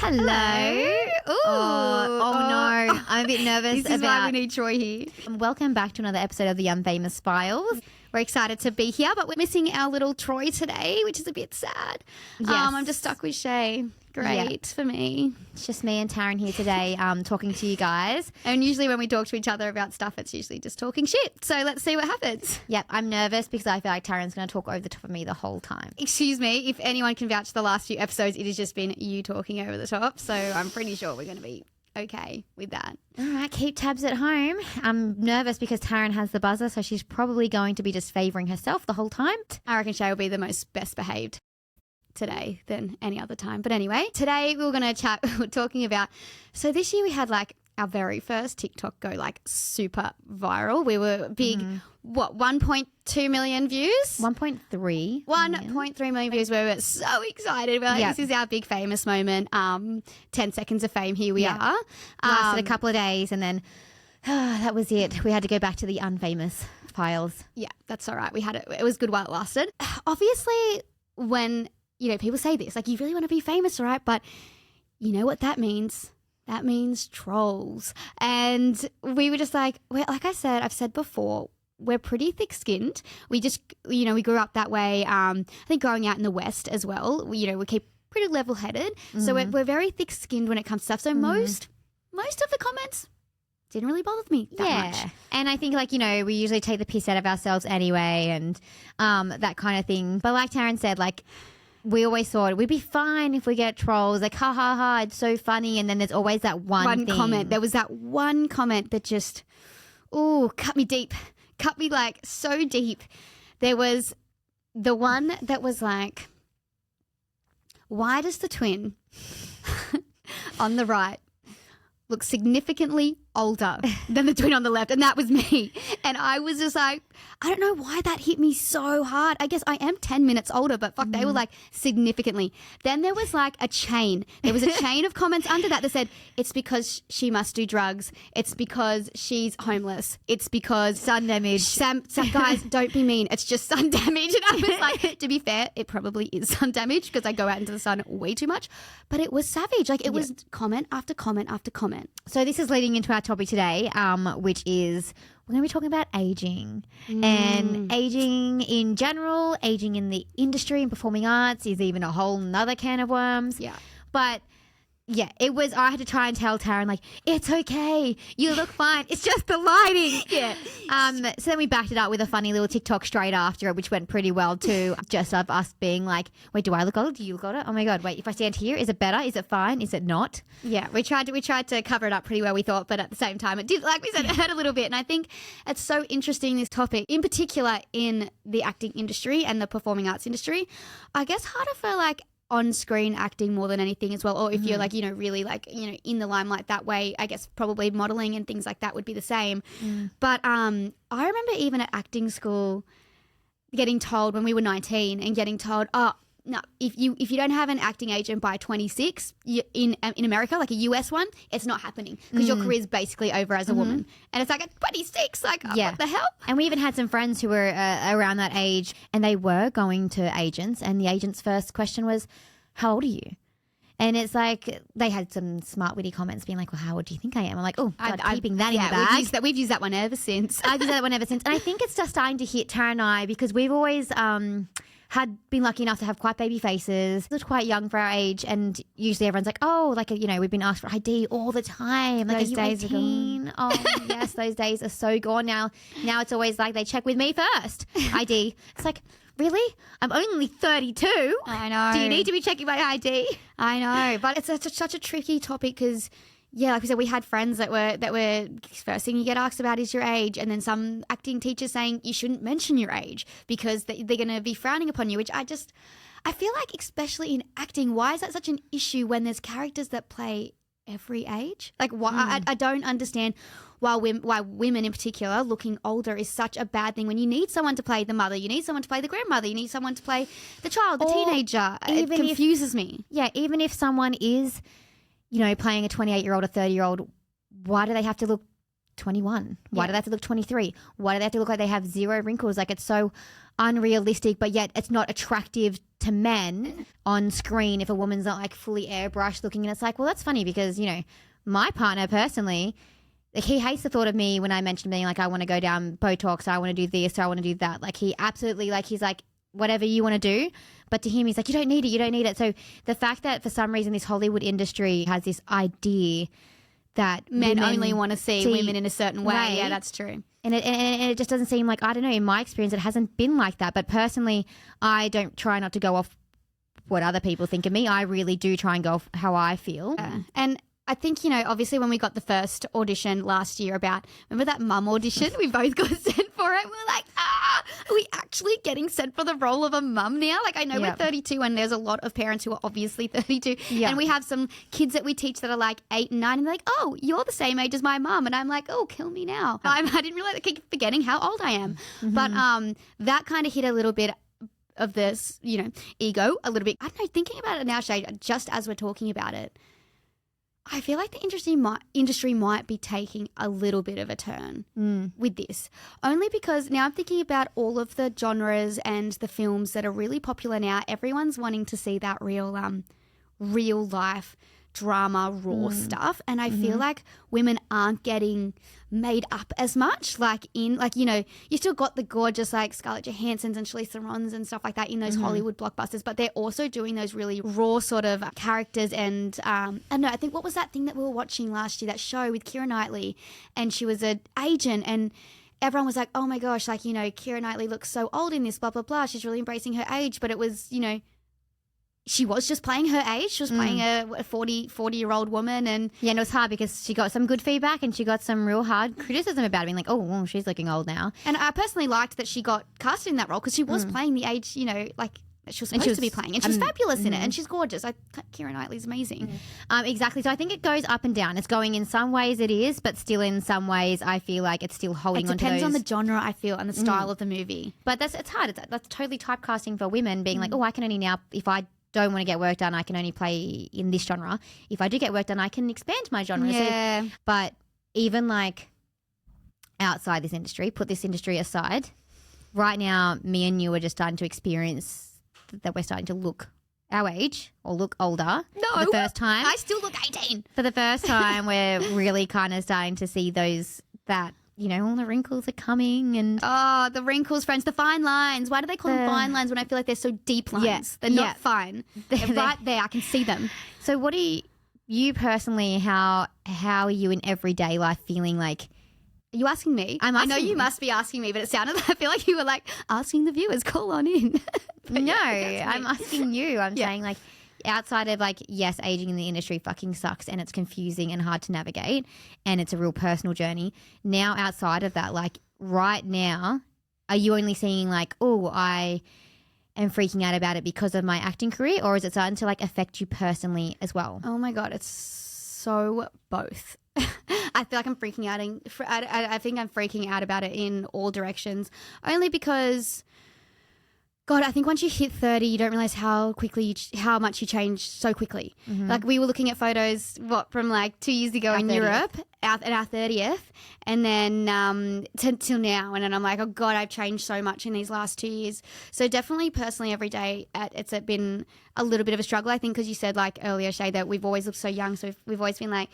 Hello. Ooh. Oh no, I'm a bit nervous. This is why we need Troy here. Welcome back to another episode of the Unfamous Files. We're excited to be here, but we're missing our little Troy today, which is a bit sad. Yes. I'm just stuck with Shay. Great for me. It's just me and Taryn here today talking to you guys. And usually when we talk to each other about stuff, it's usually just talking shit. So let's see what happens. Yep, I'm nervous because I feel like Taryn's going to talk over the top of me the whole time. Excuse me, if anyone can vouch for the last few episodes, it has just been you talking over the top. So I'm pretty sure we're going to be okay with that. All right, keep tabs at home. I'm nervous because Taryn has the buzzer, so she's probably going to be just favouring herself the whole time. I reckon Shay will be the most best behaved today than any other time. But anyway, today we were going to chat, we're talking about, so this year we had like our very first TikTok go like super viral. We were big, 1.2 million views? 1.3 1.3 million views. We were so excited. We're like, this is our big famous moment. 10 seconds of fame, here we are. Lasted a couple of days and then that was it. We had to go back to the Unfamous Files. Yeah, that's all right. We had it. It was good while it lasted. Obviously, when people say this, like, you really want to be famous, right? But you know what that means? That means trolls. And we were just like, well, like I've said before, we're pretty thick-skinned. We just, we grew up that way. I think growing out in the West as well, we keep pretty level-headed. So we're very thick-skinned when it comes to stuff. So most of the comments didn't really bother me that much. And I think we usually take the piss out of ourselves anyway and that kind of thing. But like Taryn said, like, we always thought we'd be fine if we get trolls, like, ha, ha, ha, it's so funny. And then there's always that one thing. Comment. There was that one comment that just, cut me deep. Cut me, like, so deep. There was the one that was like, why does the twin on the right look significantly older than the twin on the left? And that was me. And I was just like, I don't know why that hit me so hard. I guess I am 10 minutes older, but fuck, they were like significantly. Then there was like a chain. There was a chain of comments under that said, it's because she must do drugs. It's because she's homeless. It's because sun damage. Guys, don't be mean. It's just sun damage. And I was like, to be fair, it probably is sun damage because I go out into the sun way too much. But it was savage. Like, it was comment after comment after comment. So this is leading into our topic today, which is we're going to be talking about aging and aging in general. Aging in the industry and performing arts is even a whole nother can of worms. Yeah. But yeah, I had to try and tell Taryn, like, it's okay, you look fine, it's just the lighting. Yeah. So then we backed it up with a funny little TikTok straight after it, which went pretty well too. Just of us being like, wait, do I look older? Do you look older? Oh my God, wait, if I stand here, is it better? Is it fine? Is it not? Yeah, we tried to cover it up pretty well, we thought, but at the same time, it did, like we said, it hurt a little bit. And I think it's so interesting, this topic, in particular in the acting industry and the performing arts industry. I guess harder for like on-screen acting more than anything as well, or if you're like, really like, in the limelight that way, I guess probably modelling and things like that would be the same. But I remember even at acting school getting told when we were 19 and getting told, no, if you don't have an acting agent by 26 in America, like a US one, it's not happening because your career's basically over as a woman. And it's like at 26, like, what the hell? And we even had some friends who were around that age and they were going to agents and the agent's first question was, how old are you? And it's like they had some smart, witty comments being like, well, how old do you think I am? I'm like, oh, God, keeping that in the bag. We've used that one ever since. I've used that one ever since. And I think it's just starting to hit Tara and I because we've always had been lucky enough to have quite baby faces. We looked quite young for our age and usually everyone's like, oh, like, we've been asked for ID all the time. Like, those days 18? Oh, yes, those days are so gone now. Now it's always like they check with me first. ID. It's like, really? I'm only 32. I know. Do you need to be checking my ID? I know. But it's such a tricky topic because, like we said, we had friends that were first thing you get asked about is your age, and then some acting teachers saying you shouldn't mention your age because they're going to be frowning upon you, which I feel like, especially in acting, why is that such an issue when there's characters that play every age? Like, why? I don't understand why women in particular looking older is such a bad thing when you need someone to play the mother, you need someone to play the grandmother, you need someone to play the child, the teenager. It confuses me. Yeah, even if someone is, playing a 28-year-old or 30-year-old, why do they have to look 21? Why do they have to look 23? Why do they have to look like they have zero wrinkles? Like, it's so unrealistic, but yet it's not attractive to men on screen if a woman's not like fully airbrushed looking. And it's like, well, that's funny because, you know, my partner personally, like, he hates the thought of me when I mentioned being like, I want to go down Botox, or I want to do this, or I want to do that. Like, he absolutely, like, he's like, whatever you want to do. But to him, he's like, you don't need it, you don't need it. So the fact that for some reason this Hollywood industry has this idea that Men women only want to see women in a certain way. Right. Yeah, that's true. And it just doesn't seem like, I don't know, in my experience, it hasn't been like that. But personally, I don't try not to go off what other people think of me. I really do try and go off how I feel. Yeah. And I think, you know, obviously when we got the first audition last year remember that mum audition? We both got sent for it. We're like, are we actually getting sent for the role of a mum now? Like, I know we're 32 and there's a lot of parents who are obviously 32. Yeah. And we have some kids that we teach that are like 8 and 9 and they're like, oh, you're the same age as my mum. And I'm like, oh, kill me now. I didn't realize, I keep forgetting how old I am. Mm-hmm. But that kind of hit a little bit of this, you know, ego a little bit. I don't know, thinking about it now, Shay, just as we're talking about it, I feel like the industry might be taking a little bit of a turn with this. Only because now I'm thinking about all of the genres and the films that are really popular now. Everyone's wanting to see that real life drama, raw stuff. And I feel like women aren't getting made up as much. Like, you know, you still got the gorgeous like Scarlett Johanssons and Charlize Therons and stuff like that in those Hollywood blockbusters, but they're also doing those really raw sort of characters. And I don't know, I think, what was that thing that we were watching last year, that show with Keira Knightley, and she was an agent, and everyone was like, oh my gosh, like, you know, Keira Knightley looks so old in this, blah, blah, blah. She's really embracing her age. But it was, you know, she was just playing her age. She was playing a 40-year-old woman. And yeah, and it was hard because she got some good feedback and she got some real hard criticism about it, being like, oh, well, she's looking old now. And I personally liked that she got casted in that role because she was playing the age, you know, like she was supposed to be playing. And she's fabulous in it, and she's gorgeous. Keira Knightley's amazing. Exactly. So I think it goes up and down. It's going in some ways it is, but still in some ways I feel like it's still holding on to those. It depends on the genre, I feel, and the style of the movie. But it's hard. That's totally typecasting for women, being like, oh, I can only now, if I don't want to get work done, I can only play in this genre. If I do get work done, I can expand my genre. Yeah. So, but even like outside this industry, put this industry aside, right now, me and you are just starting to experience that we're starting to look our age or look older for the first time. I still look 18. For the first time, we're really kind of starting to see that, you know, all the wrinkles are coming and... Oh, the wrinkles, friends, the fine lines. Why do they call them fine lines when I feel like they're so deep lines? Yeah, they're not fine. They're right there. I can see them. So what do you personally, how are you in everyday life feeling like... Are you asking me? I know you must be asking me, but it sounded I feel like you were like asking the viewers, call on in. No, I'm asking you. I'm saying like outside of like, yes, aging in the industry fucking sucks and it's confusing and hard to navigate and it's a real personal journey. Now outside of that, like right now, are you only seeing like, oh, I am freaking out about it because of my acting career, or is it starting to like affect you personally as well? Oh my God, it's so both. I feel like I'm freaking out. I think I'm freaking out about it in all directions, only because, God, I think once you hit 30, you don't realize how much you change so quickly. Like we were looking at photos, from like 2 years ago in 30th. Europe, at our 30th, and then till now. And then I'm like, oh God, I've changed so much in these last 2 years. So definitely personally every day it's been a little bit of a struggle, I think, because you said like earlier, Shay, that we've always looked so young. So we've always been like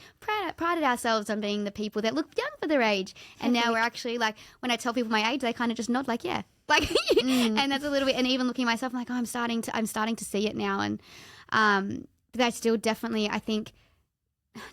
prided ourselves on being the people that look young for their age. And now we're actually like, when I tell people my age, they kind of just nod like, yeah. Like, and that's a little bit, and even looking at myself, I'm like, oh, I'm starting to see it now. And, but I still definitely, I think,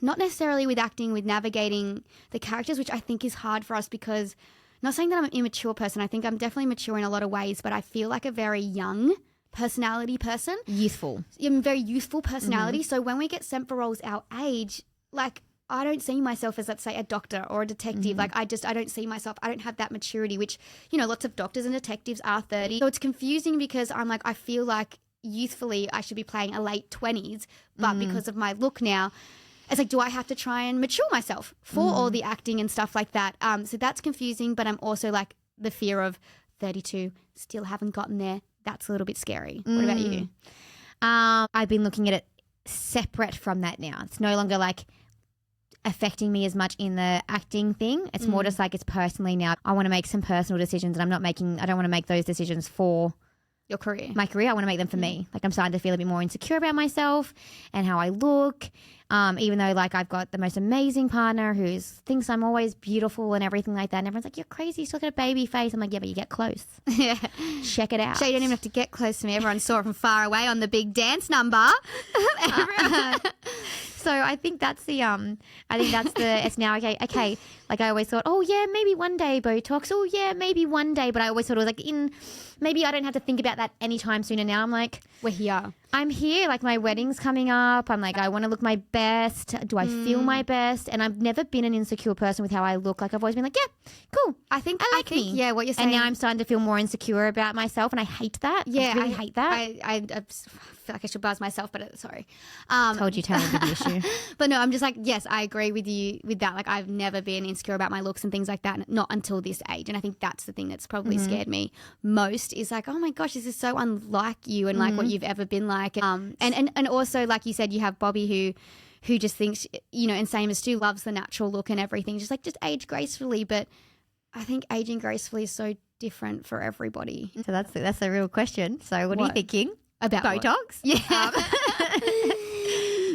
not necessarily with acting, with navigating the characters, which I think is hard for us because, not saying that I'm an immature person, I think I'm definitely mature in a lot of ways, but I feel like a very young personality person. Youthful. I'm a very youthful personality. So when we get sent for roles our age, like, I don't see myself as, let's say, a doctor or a detective. Like, I don't see myself, I don't have that maturity, which, you know, lots of doctors and detectives are 30. So it's confusing because I'm like, I feel like youthfully I should be playing a late 20s, but because of my look now, it's like, do I have to try and mature myself for all the acting and stuff like that? So that's confusing, but I'm also like the fear of 32, still haven't gotten there. That's a little bit scary. What about you? I've been looking at it separate from that now. It's no longer like affecting me as much in the acting thing. It's more just like it's personally now. I want to make some personal decisions, and I don't want to make those decisions for your career. My career. I want to make them for me. Like I'm starting to feel a bit more insecure about myself and how I look. Even though like I've got the most amazing partner who thinks I'm always beautiful and everything like that. And everyone's like, you're crazy. You still got a baby face. I'm like, yeah, but you get close. Yeah. Check it out. So you don't even have to get close to me. Everyone saw it from far away on the big dance number. So I think that's it's now okay. Like I always thought, oh yeah, maybe one day Botox. Oh yeah, maybe one day. But I always thought it was like maybe I don't have to think about that anytime soon. And now I'm like, we're here. I'm here. Like my wedding's coming up. I'm like, I want to look my best. Do I feel my best? And I've never been an insecure person with how I look. Like I've always been like, yeah, cool. I think me. Yeah, what you're saying. And now I'm starting to feel more insecure about myself, and I hate that. Yeah, I hate that. I feel like I should buzz myself, but sorry. Told you, Tara, the issue. But no, I'm just like, yes, I agree with you with that. Like I've never been insecure about my looks and things like that, not until this age. And I think that's the thing that's probably scared me most is like, oh my gosh, this is so unlike you and like what you've ever been like. And also, like you said, you have Bobby who just thinks, and same as Stu, loves the natural look and everything. Just age gracefully. But I think aging gracefully is so different for everybody. So that's the real question. So what are you thinking? About Botox? Yeah.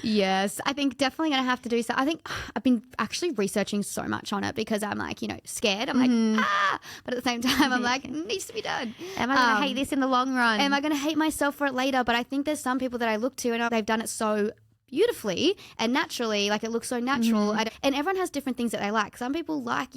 Yes, I think definitely going to have to do so. I think I've been actually researching so much on it because I'm like, scared. I'm like, but at the same time, I'm like, it needs to be done. Am I going to hate this in the long run? Am I going to hate myself for it later? But I think there's some people that I look to and they've done it so beautifully and naturally, like it looks so natural. And everyone has different things that they like. Some people like,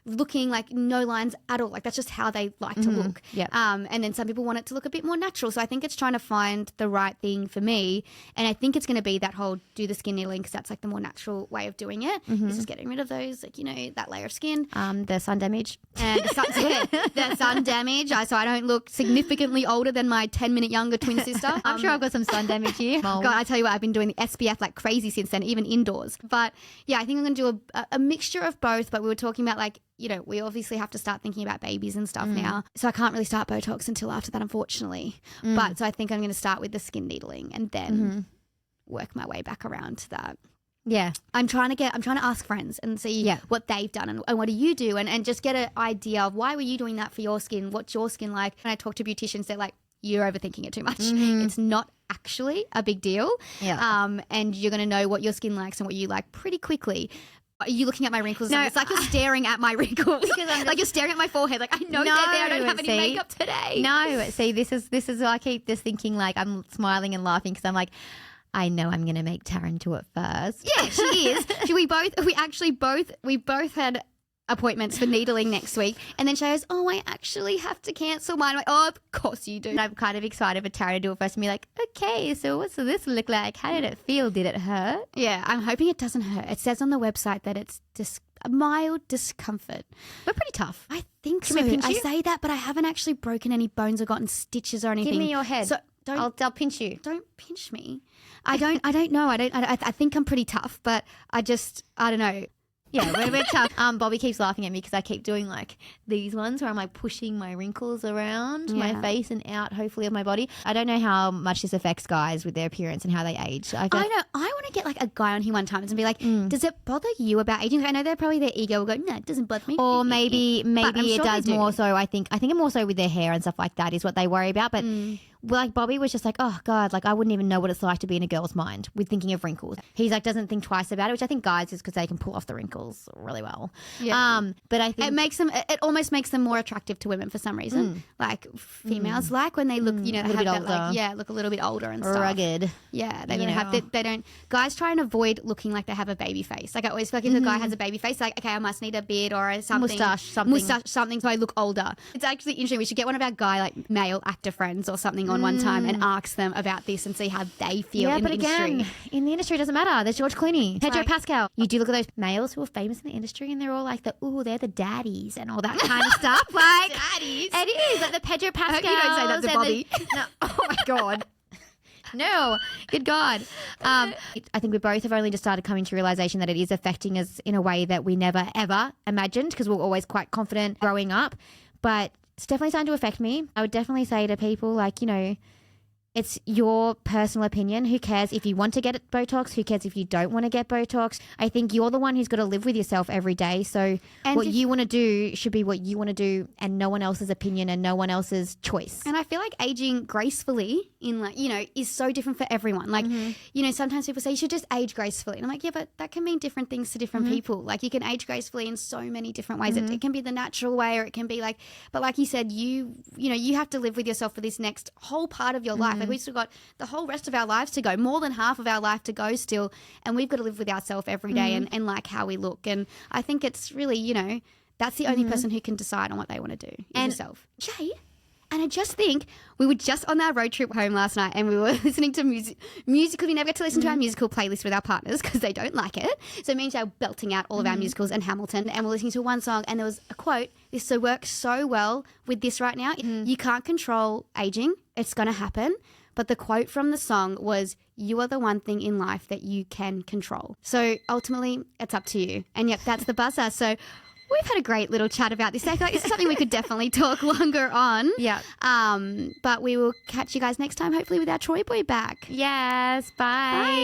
looking like no lines at all. Like that's just how they like to look. Yep. And then some people want it to look a bit more natural. So I think it's trying to find the right thing for me. And I think it's going to be that whole do the skin needling because that's like the more natural way of doing it. It's just getting rid of those, like, that layer of skin. The sun damage. And the sun damage. So I don't look significantly older than my 10-minute younger twin sister. I'm sure I've got some sun damage here. God, I tell you what, I've been doing the SPF like crazy since then, even indoors. But yeah, I think I'm going to do a mixture of both. But we were talking about like, we obviously have to start thinking about babies and stuff now. So I can't really start Botox until after that, unfortunately. But so I think I'm going to start with the skin needling and then work my way back around to that. Yeah. I'm trying to ask friends and see what they've done and what do you do and just get an idea of why were you doing that for your skin? What's your skin like? When I talk to beauticians, they're like, you're overthinking it too much. It's not actually a big deal. Yeah. And you're going to know what your skin likes and what you like pretty quickly. Are you looking at my wrinkles? No, it's like you're staring at my wrinkles. Like you're staring at my forehead. Like I know they're there. I don't have any makeup today. No, see, this is I keep just thinking like I'm smiling and laughing because I'm like, I know I'm going to make Taryn do it first. Yeah, she is. We both had appointments for needling next week. And then she goes, oh, I actually have to cancel mine. I'm like, oh, of course you do. And I'm kind of excited for Taryn to do it first and be like, okay, so what's this look like? How did it feel? Did it hurt? Yeah, I'm hoping it doesn't hurt. It says on the website that it's a mild discomfort. We're pretty tough. I think Can so. we pinch I you? say that, but I haven't actually broken any bones or gotten stitches or anything. Give me your head. So I'll pinch you. Don't pinch me. I don't know. I think I'm pretty tough, but I don't know. Yeah, we're tough. Bobby keeps laughing at me because I keep doing like these ones where I'm like pushing my wrinkles around my face and out, hopefully, of my body. I don't know how much this affects guys with their appearance and how they age. I know. I want to get like a guy on here one time and be like, does it bother you about aging? I know they're probably their ego will go, no, it doesn't bother me. Or maybe it sure does they do. more so. I think it more so with their hair and stuff like that is what they worry about. But like Bobby was just like, oh God, like I wouldn't even know what it's like to be in a girl's mind with thinking of wrinkles. He's like doesn't think twice about it, which I think guys is because they can pull off the wrinkles really well. Yeah. But I think it almost makes them more attractive to women for some reason. Like females like when they look, a little have bit that, older. like, look a little bit older and stuff. rugged. Yeah, they don't. Guys try and avoid looking like they have a baby face. Like I always feel like if a guy has a baby face, like okay, I must need a beard or something, mustache, something, so I look older. It's actually interesting. We should get one of our guy like male actor friends or something on one time and ask them about this and see how they feel in the industry. Again, in the industry it doesn't matter. There's George Clooney, Pedro Pascal. You do look at those males who are famous in the industry and they're all like they're the daddies and all that kind of stuff. Like daddies. It is like the Pedro Pascal. I hope you don't say that to Bobby. No, oh my God. No, good God. I think we both have only just started coming to realization that it is affecting us in a way that we never, ever imagined because we were always quite confident growing up. But it's definitely starting to affect me. I would definitely say to people like, It's your personal opinion. Who cares if you want to get Botox? Who cares if you don't want to get Botox? I think you're the one who's got to live with yourself every day. So what you want to do should be what you want to do, and no one else's opinion and no one else's choice. And I feel like aging gracefully in like, you know, is so different for everyone. Like, you know, sometimes people say you should just age gracefully. And I'm like, yeah, but that can mean different things to different people. Like you can age gracefully in so many different ways. It can be the natural way, or it can be like, but like you said, you know, you have to live with yourself for this next whole part of your life. Like we've still got the whole rest of our lives to go, more than half of our life to go still. And we've got to live with ourselves every day and like how we look. And I think it's really, you know, that's the only person who can decide on what they want to do, is yourself. Jay, and I just think we were just on our road trip home last night and we were listening to musicals. We never get to listen to our musical playlist with our partners because they don't like it. So me and Jay were belting out all of our musicals and Hamilton, and we're listening to one song and there was a quote. This works so well with this right now. You can't control aging. It's going to happen. But the quote from the song was, "You are the one thing in life that you can control." So ultimately, it's up to you. And yep, that's the buzzer. So we've had a great little chat about this. I feel like this is something we could definitely talk longer on. Yeah. But we will catch you guys next time, hopefully with our Troy Boy back. Yes. Bye. Bye.